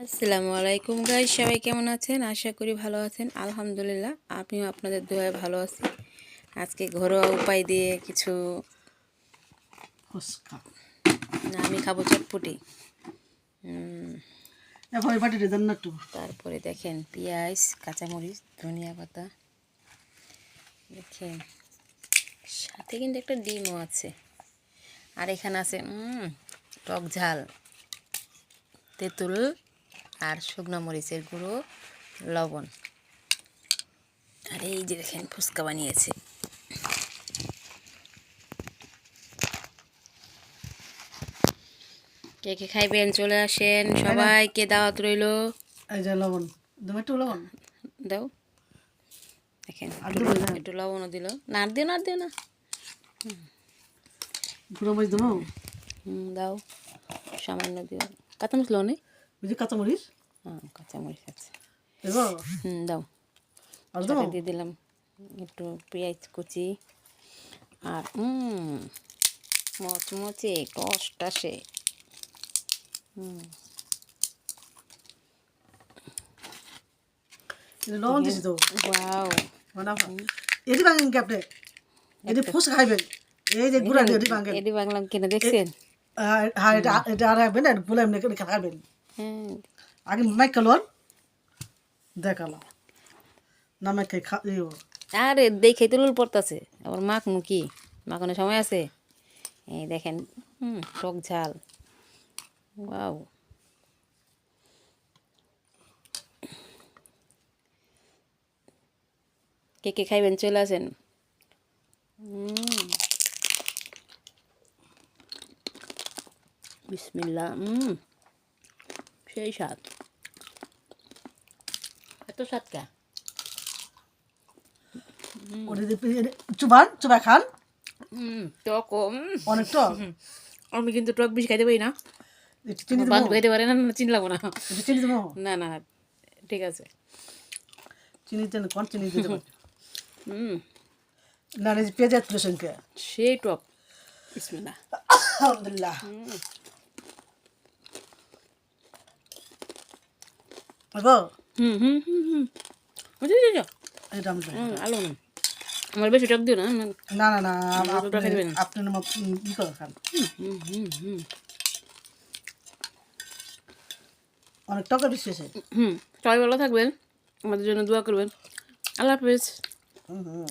আসসালামু আলাইকুম গাইস, সবাই কেমন আছেন? আশা করি ভালো আছেন। আলহামদুলিল্লাহ, আমিও আপনাদের দোয়ায় ভালো আছি। আজকে ঘরোয়া উপায় দিয়ে কিছু ফুচকা না, আমি খাবো চটপটি। এভাবে বাটিতে দেন না একটু। তারপরে দেখেন পেঁয়াজ, কাঁচামরিচ, ধনিয়া পাতা, দেখেন সাথে কিন্তু একটা ডিমও আছে। আর এখানে আছে টক ঝাল, তেঁতুল আর শুকনো মরিচের গুঁড়ো, লবণ। আর এই যে দেখেন ফুচকা বানিয়েছে। কে কে খাইবেন চলে আসেন, সবাইকে দাওয়াত রইল। এই যে লবণ দেবো, একটু লবণ দাও, দেখেন আর দেবো না, একটু লবণও দিল না। আর দিও না, আর দিও না। গুঁড়ো মরিচ দেবো, দাও, সামান্য দিও। কাঁচামরিচ লো নেই? বুঝি কাঁচামরিচ হ্যাঁ, কাঁচামরিচ আছে। দেবো, দাও। আর দেবো। সাথে দিয়ে দিলাম একটু পেঁয়াজ কুচি আর মচমচে কষ্ট আসে। লবণ দিছি তো, ওয়াও, এটি ভাঙেন কি আপনি? এটি ফুচকা খাইবেন, এই যে গুঁড়া দিয়ে এটি ভাঙেন। এটি বাংলাম কিনা দেখছেন? হ্যাঁ, এটা আর রাখবেন না, বলে এমনি করে খাবেন। হ্যাঁ, আগে মাইকালোর দেখালো না, মাইকাই আরে দেখে তুলুল পড়তাছে, আবার মাখ মুখি মাখানোর সময় আছে। এই দেখেন টক ঝাল, ওয়াও। কে কে খাইবেন চলে আসেন। বিসমিল্লাহ। সেই স্বাদ, এত স্বাদ কে? চুবান চুবা খান, টক অনেক টক। আমি কিন্তু টক বেশি খাইতে পারি না। একটু চিনি দেবো, বান্ধব খাইতে পারে না, চিনি লাগবো না। একটু চিনি দেবো, না না, ঠিক আছে। চিনি দেন, কোন চিনি দিয়ে দেবো হুম, না, পেঁয়াজ তুলেছেন কে? সেই টক। বিসমিল্লাহ। আলহামদুলিল্লাহ। হুম হুম হুম হুম বুঝলি তো? এটা আমি আলো না, আমার বেশি টক দিও না। না না না, যতটা খাইতে পারেন। আপনি ই করে খান, অনেক টাকা বেশি আছে। সবাই ভালো থাকবেন, আমাদের জন্য দোয়া করবেন। আল্লাহ হাফেজ। হুম হুম।